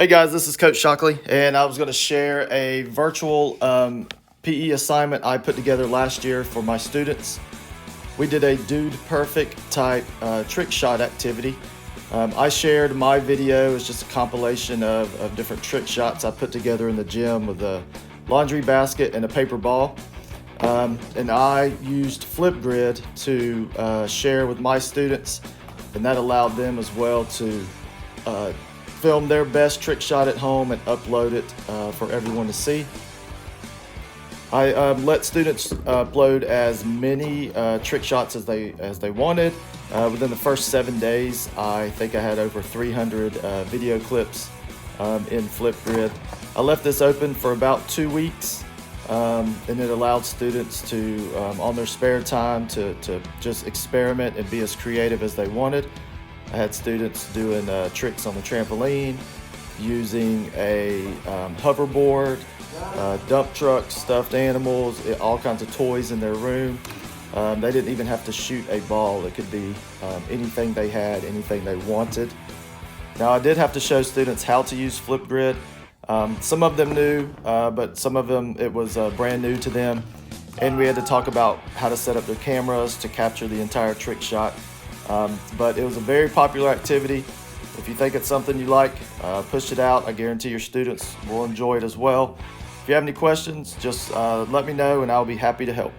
Hey guys, this is Coach Shockley, and I was going to share a virtual PE assignment I put together last year for my students. We did a Dude Perfect type trick shot activity. I shared my video. It's just a compilation of different trick shots I put together in the gym with a laundry basket and a paper ball. And I used Flipgrid to share with my students, and that allowed them as well to film their best trick shot at home and upload it for everyone to see. I let students upload as many trick shots as they wanted. Within the first 7 days, I think I had over 300 video clips in Flipgrid. I left this open for about 2 weeks, and it allowed students to, on their spare time, to just experiment and be as creative as they wanted. I had students doing tricks on the trampoline, using a hoverboard, dump trucks, stuffed animals, all kinds of toys in their room. They didn't even have to shoot a ball. It could be anything they had, anything they wanted. Now, I did have to show students how to use Flipgrid. Some of them knew, but some of them it was brand new to them. And we had to talk about how to set up their cameras to capture the entire trick shot. But it was a very popular activity. If you think it's something you like, push it out. I guarantee your students will enjoy it as well. If you have any questions, just let me know and I'll be happy to help.